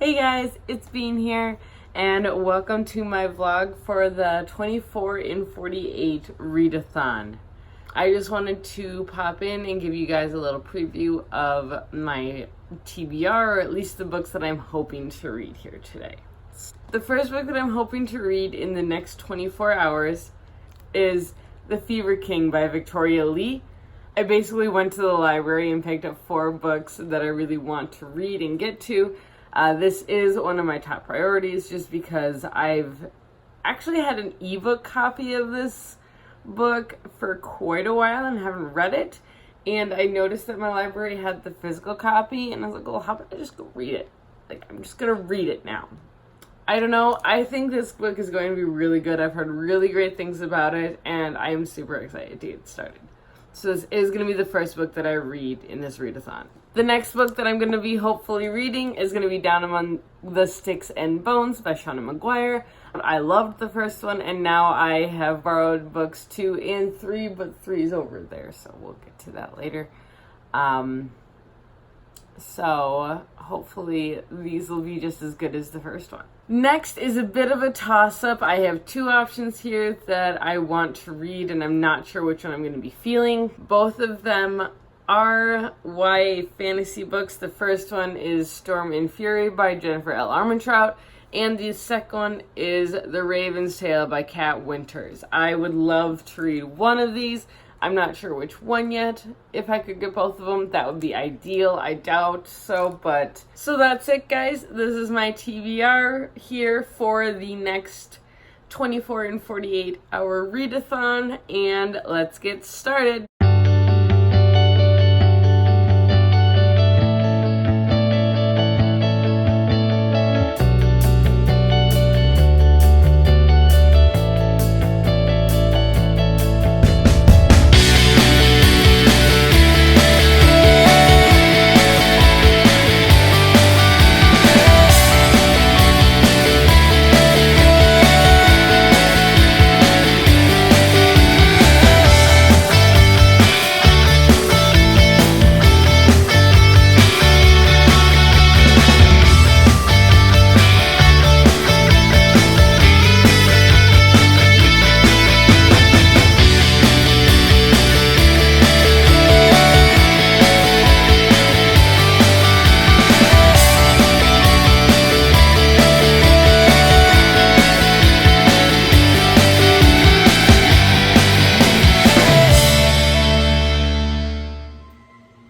Hey guys, it's Bean here, and welcome to my vlog for the 24 in 48 Readathon. I just wanted to pop in and give you guys a little preview of my TBR, or at least the books that I'm hoping to read here today. The first book that I'm hoping to read in the next 24 hours is The Fever King by Victoria Lee. I basically went to the library and picked up 4 books that I really want to read and get to. This is one of my top priorities just because I've actually had an ebook copy of this book for quite a while and haven't read it. And I noticed that my library had the physical copy, and I was like, well, how about I just go read it? Like, I'm just gonna read it now. I don't know. I think this book is going to be really good. I've heard really great things about it, and I am super excited to get started. So this is going to be the first book that I read in this readathon. The next book that I'm going to be hopefully reading is going to be Down Among the Sticks and Bones by Shauna McGuire. I loved the first one, and now I have borrowed books 2 and 3, but 3 is over there, so we'll get to that later. So hopefully these will be just as good as the first one. Next is a bit of a toss-up. I have 2 options here that I want to read, and I'm not sure which one I'm going to be feeling. Both of them are YA fantasy books. The first one is Storm and Fury by Jennifer L. Armentrout, and the second one is The Raven's Tale by Kat Winters. I would love to read one of these. I'm not sure which one yet. If I could get both of them, that would be ideal. I doubt so, but... So that's it, guys. This is my TBR here for the next 24 and 48 hour readathon, and let's get started.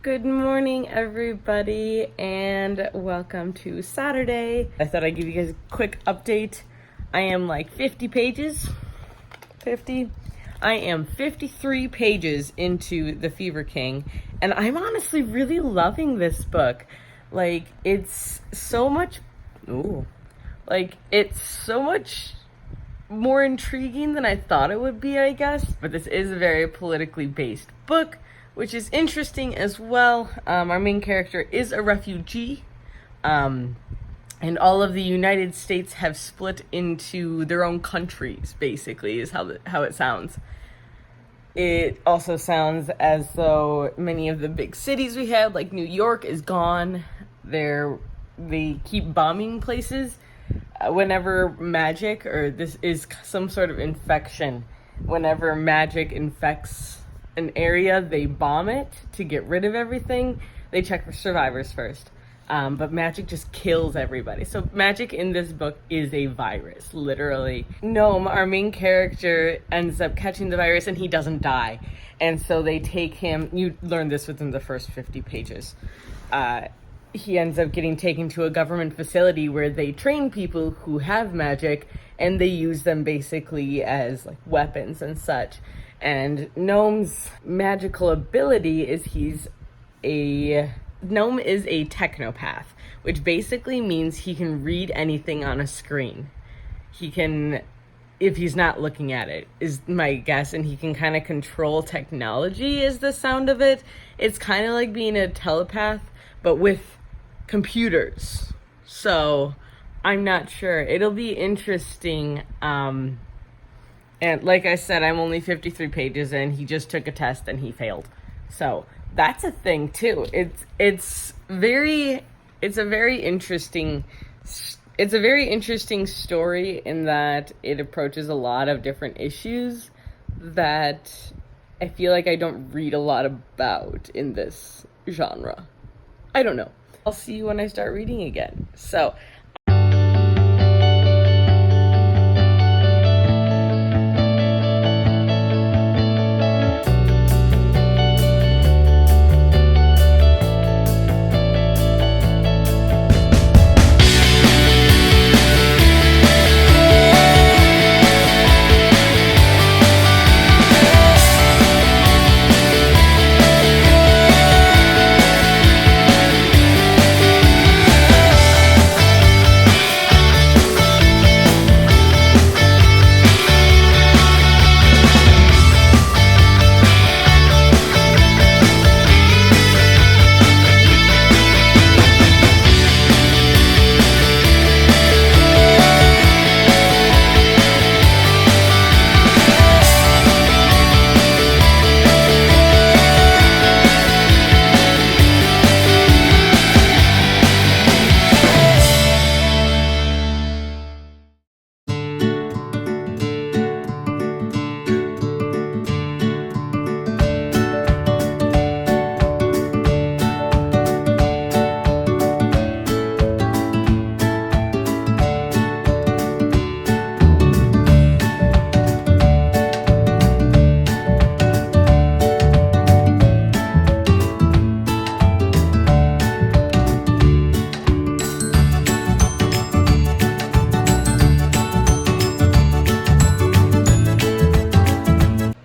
Good morning, everybody, and welcome to Saturday. I thought I'd give you guys a quick update. I am like 50 pages. 50? I am 53 pages into The Fever King, and I'm honestly really loving this book. Like, it's so much... it's so much more intriguing than I thought it would be, I guess. But this is a very politically based book, which is interesting as well. Our main character is a refugee, and all of the United States have split into their own countries, basically, is how it sounds. It also sounds as though many of the big cities we had, like New York, is gone. They keep bombing places. Whenever magic, or this is some sort of infection, whenever magic infects an area, they bomb it to get rid of everything. They check for survivors first. But magic just kills everybody. So magic in this book is a virus, literally. Gnome, our main character, ends up catching the virus and he doesn't die. And so they take him, you learn this within the first 50 pages. He ends up getting taken to a government facility where they train people who have magic, and they use them basically as like weapons and such. And Gnome's magical ability is Gnome is a technopath, which basically means he can read anything on a screen. He can, if he's not looking at it, is my guess, and he can kind of control technology is the sound of it. It's kind of like being a telepath, but with computers. So I'm not sure. It'll be interesting. And like I said, I'm only 53 pages in. He just took a test and he failed. So that's a thing too. It's a very interesting It's a very interesting story in that it approaches a lot of different issues that I feel like I don't read a lot about in this genre. I don't know. I'll see you when I start reading again. So,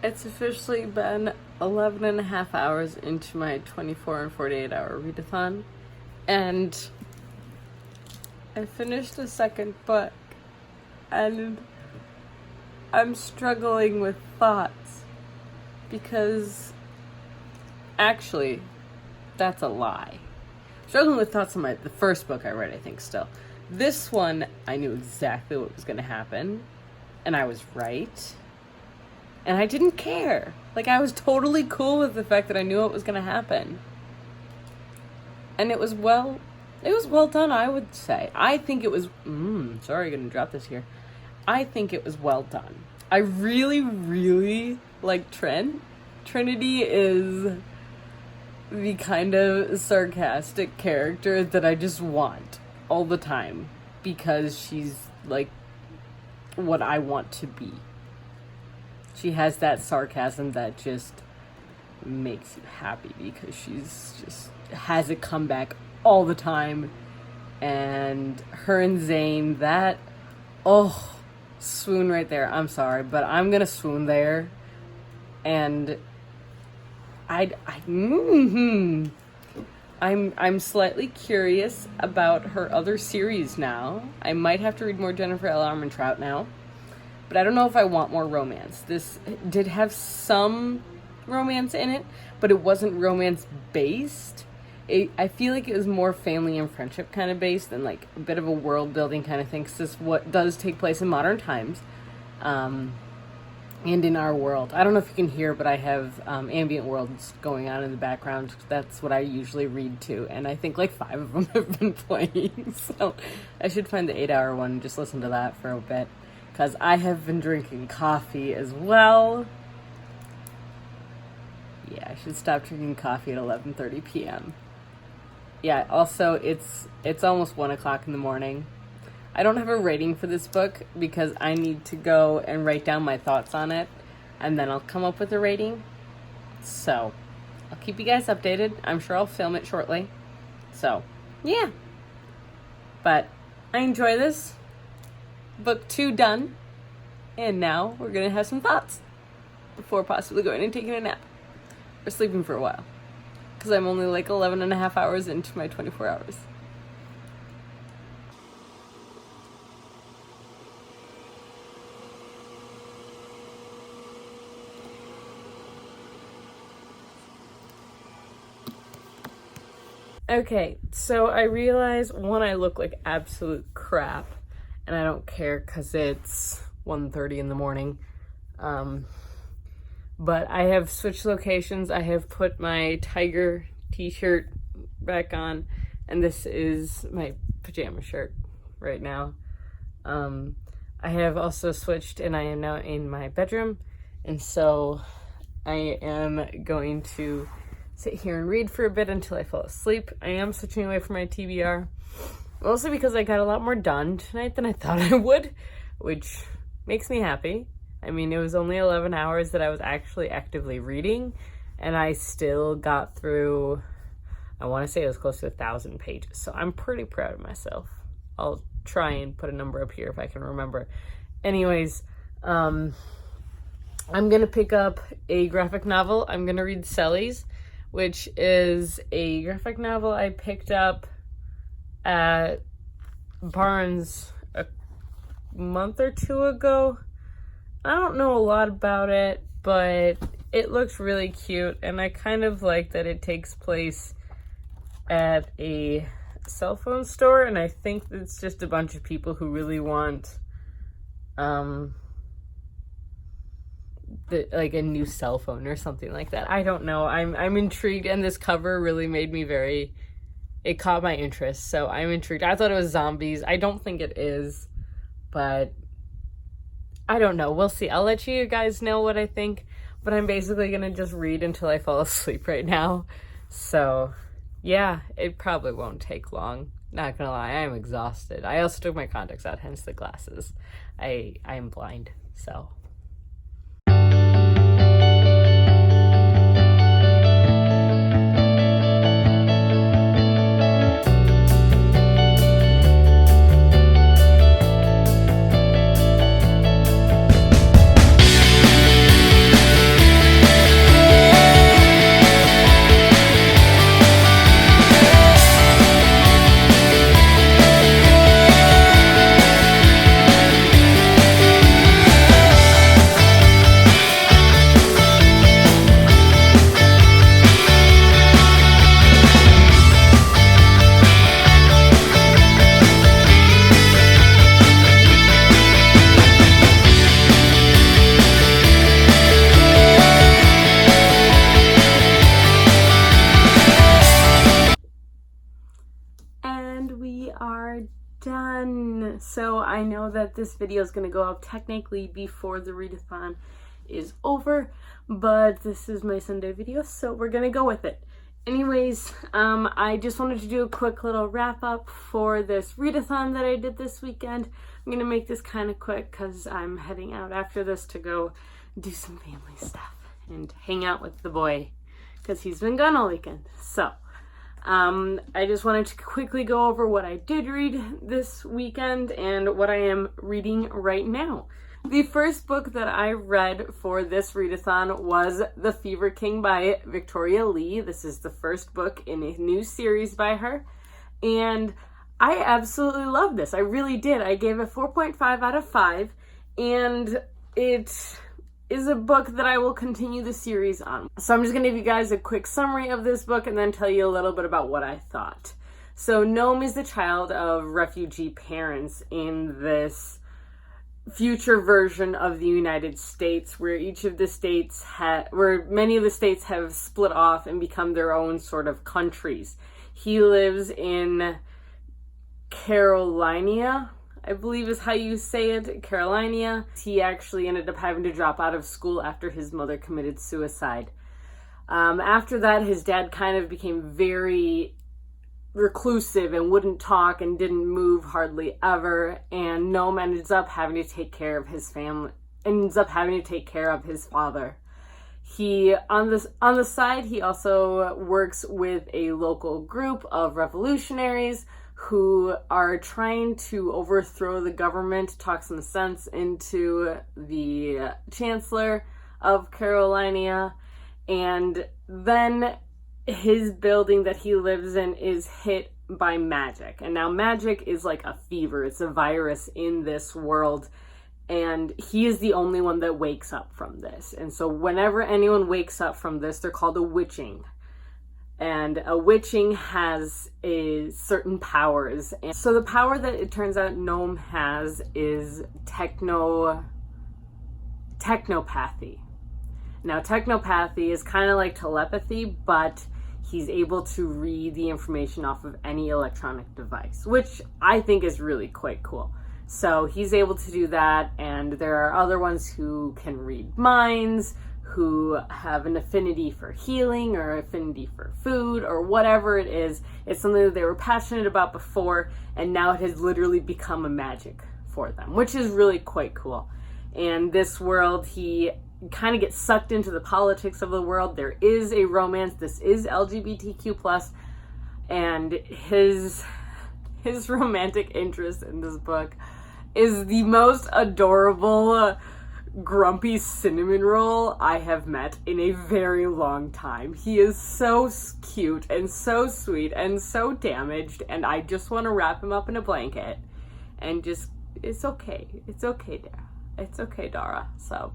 it's officially been 11 and a half hours into my 24 and 48 hour readathon, and I finished the second book, and I'm struggling with thoughts because actually that's a lie. Struggling with thoughts on the first book I read, I think. Still, this one I knew exactly what was going to happen, and I was right. And I didn't care. Like, I was totally cool with the fact that I knew what was going to happen. And it was well done, I would say. I think it was, sorry, I'm going to drop this here. I think it was well done. I really, really like Trent. Trinity is the kind of sarcastic character that I just want all the time. Because she's, like, what I want to be. She has that sarcasm that just makes you happy because she's just has it come back all the time. And her and Zane, that, swoon right there. I'm sorry, but I'm gonna swoon there. And I'm slightly curious about her other series now. I might have to read more Jennifer L. Armentrout now. But I don't know if I want more romance. This did have some romance in it, but it wasn't romance-based. I feel like it was more family and friendship kind of based and like a bit of a world-building kind of thing, because this what does take place in modern times and in our world. I don't know if you can hear, but I have ambient worlds going on in the background. That's what I usually read to, and I think like 5 of them have been playing. So I should find the 8-hour one and just listen to that for a bit. Because I have been drinking coffee as well. Yeah, I should stop drinking coffee at 11:30 p.m. Yeah, also, it's almost 1 o'clock in the morning. I don't have a rating for this book because I need to go and write down my thoughts on it. And then I'll come up with a rating. So, I'll keep you guys updated. I'm sure I'll film it shortly. So, yeah. But, I enjoy this. Book 2 done, and now we're gonna have some thoughts before possibly going and taking a nap or sleeping for a while, because I'm only like 11 and a half hours into my 24 hours. Okay, so I realize, one, I look like absolute crap. And I don't care because it's 1:30 in the morning. But I have switched locations. I have put my tiger t-shirt back on. And this is my pajama shirt. right now. I have also switched and I am now in my bedroom, and so I am going to sit here and read for a bit until I fall asleep. I am switching away from my TBR, mostly because I got a lot more done tonight than I thought I would, which makes me happy. I mean, it was only 11 hours that I was actually actively reading, and I still got through, I want to say it was close to 1,000 pages, so I'm pretty proud of myself. I'll try and put a number up here if I can remember. Anyways, I'm going to pick up a graphic novel. I'm going to read Cellies, which is a graphic novel I picked up at Barnes a month or two ago. I don't know a lot about it, but it looks really cute, and I kind of like that it takes place at a cell phone store, and I think it's just a bunch of people who really want like a new cell phone or something like that. I don't know. I'm intrigued, and this cover really made me it caught my interest, so I'm intrigued. I thought it was zombies. I don't think it is, but I don't know. We'll see. I'll let you guys know what I think, but I'm basically gonna just read until I fall asleep right now. So yeah, it probably won't take long. Not gonna lie, I'm exhausted. I also took my contacts out, hence the glasses. I'm blind, so. Done. So I know that this video is going to go up technically before the readathon is over, but this is my Sunday video, so we're going to go with it. Anyways, I just wanted to do a quick little wrap up for this readathon that I did this weekend. I'm going to make this kind of quick because I'm heading out after this to go do some family stuff and hang out with the boy because he's been gone all weekend. So I just wanted to quickly go over what I did read this weekend and what I am reading right now. The first book that I read for this readathon was The Fever King by Victoria Lee. This is the first book in a new series by her, and I absolutely loved this. I really did. I gave it 4.5 out of 5, and it is a book that I will continue the series on. So I'm just going to give you guys a quick summary of this book and then tell you a little bit about what I thought. So Gnome is the child of refugee parents in this future version of the United States, where each of the states where many of the states have split off and become their own sort of countries. He lives in Carolina, I believe is how you say it, Carolina. He actually ended up having to drop out of school after his mother committed suicide. After that, his dad kind of became very reclusive and wouldn't talk and didn't move hardly ever, and Gnome ends up having to take care of his family, ends up having to take care of his father. He, on the side, he also works with a local group of revolutionaries who are trying to overthrow the government, talk some sense into the chancellor of Carolina, and then his building that he lives in is hit by magic. And now magic is like a fever. It's a virus in this world, and he is the only one that wakes up from this. And so whenever anyone wakes up from this, they're called a witching. And a witching has certain powers. And so the power that it turns out Gnome has is technopathy. Now, technopathy is kind of like telepathy, but he's able to read the information off of any electronic device, which I think is really quite cool. So he's able to do that, and there are other ones who can read minds, who have an affinity for healing or affinity for food or whatever it is. It's something that they were passionate about before, and now it has literally become a magic for them, which is really quite cool. And this world, he kind of gets sucked into the politics of the world. There is a romance. This is LGBTQ+, and his romantic interest in this book is the most adorable grumpy cinnamon roll I have met in a very long time. He is so cute and so sweet and so damaged, and I just want to wrap him up in a blanket and just, it's okay. It's okay, Dara. It's okay, Dara. So,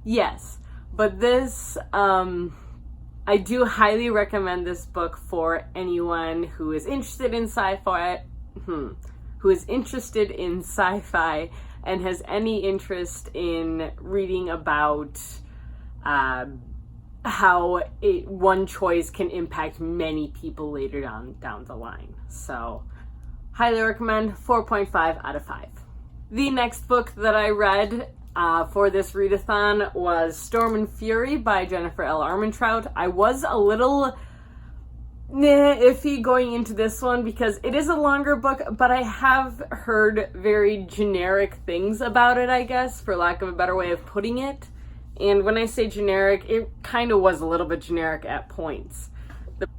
yes. But this, I do highly recommend this book for anyone who is interested in sci-fi, and has any interest in reading about how one choice can impact many people later down the line. So, highly recommend. 4.5 out of 5. The next book that I read for this readathon was Storm and Fury by Jennifer L. Armentrout. I was a little iffy going into this one because it is a longer book, but I have heard very generic things about it, I guess, for lack of a better way of putting it. And when I say generic, it kind of was a little bit generic at points.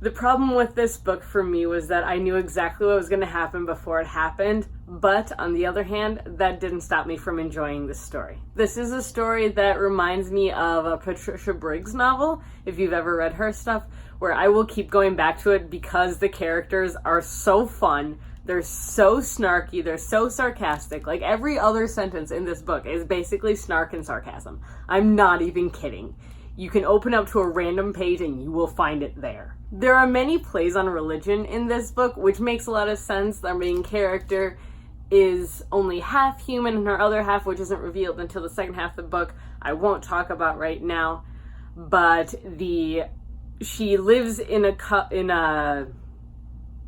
The problem with this book for me was that I knew exactly what was going to happen before it happened, but on the other hand, that didn't stop me from enjoying this story. This is a story that reminds me of a Patricia Briggs novel, if you've ever read her stuff, where I will keep going back to it because the characters are so fun, they're so snarky, they're so sarcastic. Like, every other sentence in this book is basically snark and sarcasm. I'm not even kidding. You can open up to a random page and you will find it there. There are many plays on religion in this book, which makes a lot of sense. Our main character is only half human, and her other half, which isn't revealed until the second half of the book, I won't talk about right now. But she lives in a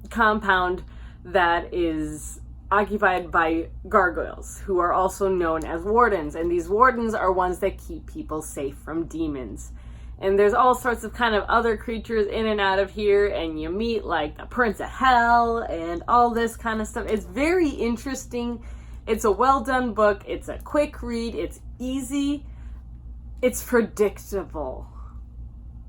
compound that is occupied by gargoyles, who are also known as wardens, and these wardens are ones that keep people safe from demons. And there's all sorts of kind of other creatures in and out of here, and you meet like the Prince of Hell and all this kind of stuff. It's very interesting. It's a well done book. It's a quick read. It's easy. It's predictable.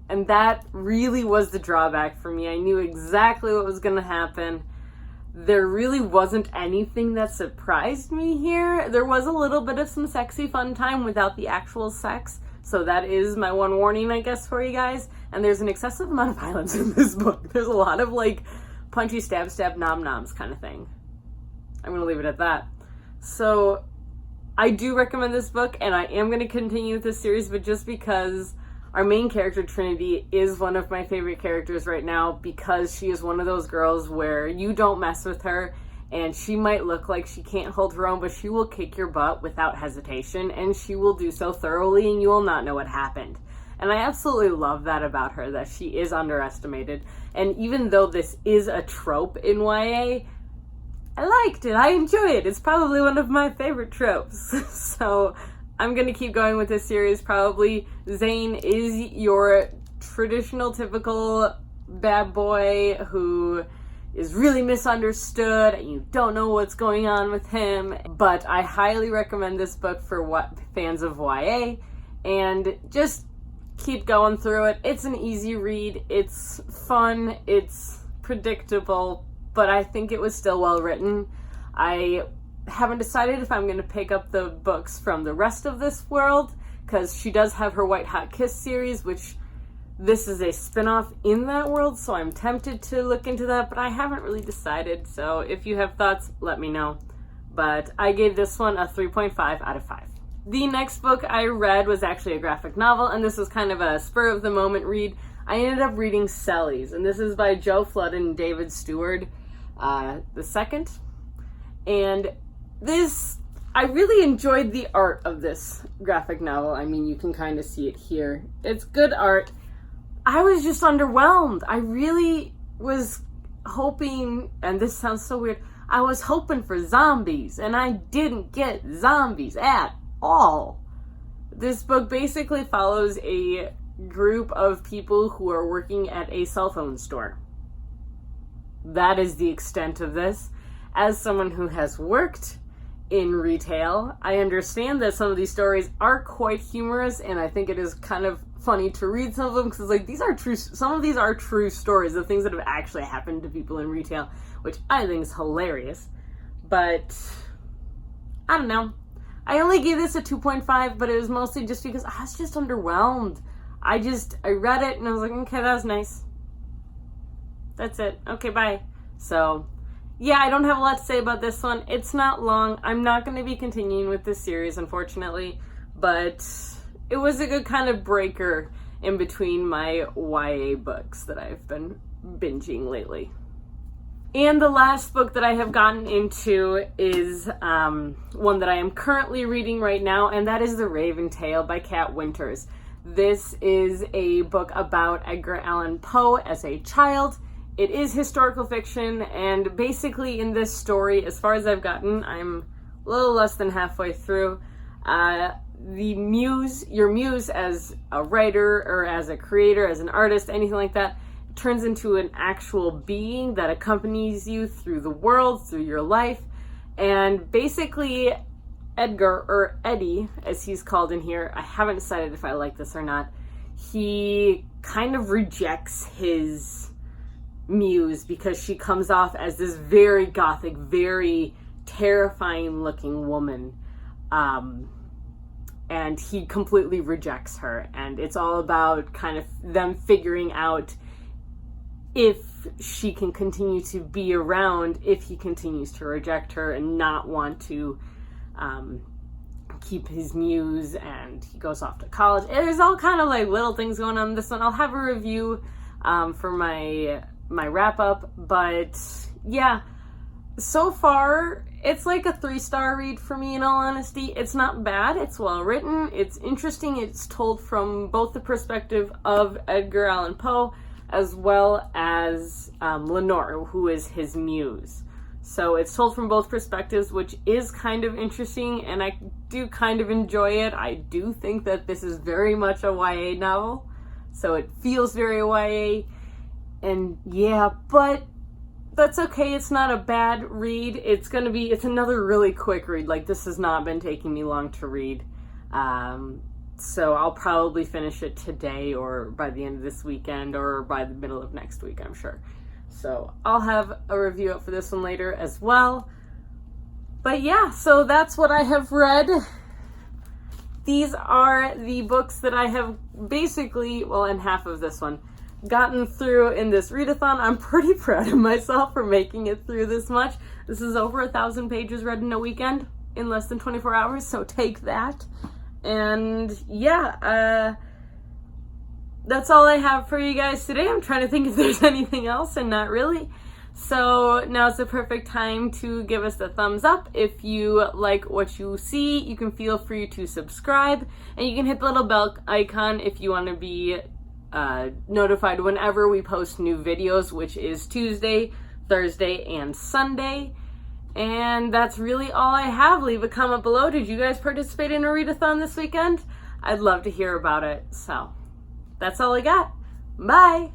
And that really was the drawback for me. I knew exactly what was going to happen. There really wasn't anything that surprised me here. There was a little bit of some sexy fun time without the actual sex. So that is my one warning, I guess, for you guys. And there's an excessive amount of violence in this book. There's a lot of, like, punchy stab nom-noms kind of thing. I'm going to leave it at that. So I do recommend this book, and I am going to continue with this series, but just because our main character, Trinity, is one of my favorite characters right now, because she is one of those girls where you don't mess with her, and she might look like she can't hold her own, but she will kick your butt without hesitation, and she will do so thoroughly, and you will not know what happened. And I absolutely love that about her, that she is underestimated. And even though this is a trope in YA, I liked it. I enjoy it. It's probably one of my favorite tropes. So I'm going to keep going with this series, probably. Zane is your traditional, typical bad boy who is really misunderstood and you don't know what's going on with him. But I highly recommend this book for fans of YA, and just keep going through it. It's an easy read. It's fun. It's predictable, but I think it was still well written. I haven't decided if I'm going to pick up the books from the rest of this world, because she does have her White Hot Kiss series, which this is a spin-off in that world, so I'm tempted to look into that, but I haven't really decided. So if you have thoughts, let me know. But I gave this one a 3.5 out of 5. The next book I read was actually a graphic novel, and this was kind of a spur-of-the-moment read. I ended up reading Cellies, and this is by Joe Flood and David Stewart II. And I really enjoyed the art of this graphic novel. I mean, you can kind of see it here. It's good art. I was just underwhelmed. I really was hoping, and this sounds so weird, I was hoping for zombies, and I didn't get zombies at all. This book basically follows a group of people who are working at a cell phone store. That is the extent of this. As someone who has worked in retail, I understand that some of these stories are quite humorous, and I think it is kind of funny to read some of them, because like these are true, some of these are true stories of things that have actually happened to people in retail, which I think is hilarious. But I don't know, I only gave this a 2.5, but it was mostly just because I was just underwhelmed. I read it and I was like, okay, that was nice, that's it, okay, bye. So yeah, I don't have a lot to say about this one. It's not long. I'm not going to be continuing with this series, unfortunately, but it was a good kind of breaker in between my YA books that I've been binging lately. And the last book that I have gotten into is one that I am currently reading right now, and that is The Raven Tale by Kat Winters. This is a book about Edgar Allan Poe as a child. It is historical fiction, and basically in this story, as far as I've gotten, I'm a little less than halfway through, your muse as a writer or as a creator, as an artist, anything like that, turns into an actual being that accompanies you through the world, through your life. And basically Edgar, or Eddie as he's called in here, I haven't decided if I like this or not, he kind of rejects his muse because she comes off as this very gothic, very terrifying looking woman. And he completely rejects her, and it's all about kind of them figuring out if she can continue to be around if he continues to reject her and not want to keep his muse, and he goes off to college. There's all kind of like little things going on in this one. I'll have a review for my wrap up, but yeah, so far it's like a 3-star read for me, in all honesty. It's not bad, it's well written, it's interesting, it's told from both the perspective of Edgar Allan Poe as well as Lenore, who is his muse. So it's told from both perspectives, which is kind of interesting, and I do kind of enjoy it. I do think that this is very much a YA novel, so it feels very YA, and yeah, but that's okay. It's not a bad read. It's another really quick read. Like, this has not been taking me long to read. So I'll probably finish it today or by the end of this weekend or by the middle of next week, I'm sure. So I'll have a review up for this one later as well. But yeah, so that's what I have read. These are the books that I have basically, well, and half of this one, gotten through in this readathon. I'm pretty proud of myself for making it through this much. This is over 1,000 pages read in a weekend in less than 24 hours, so take that. And yeah, that's all I have for you guys today. I'm trying to think if there's anything else, and not really. So now's the perfect time to give us the thumbs up. If you like what you see, you can feel free to subscribe, and you can hit the little bell icon if you want to be notified whenever we post new videos, which is Tuesday, Thursday, and Sunday. And that's really all I have. Leave a comment below. Did you guys participate in a readathon this weekend? I'd love to hear about it. So that's all I got. Bye.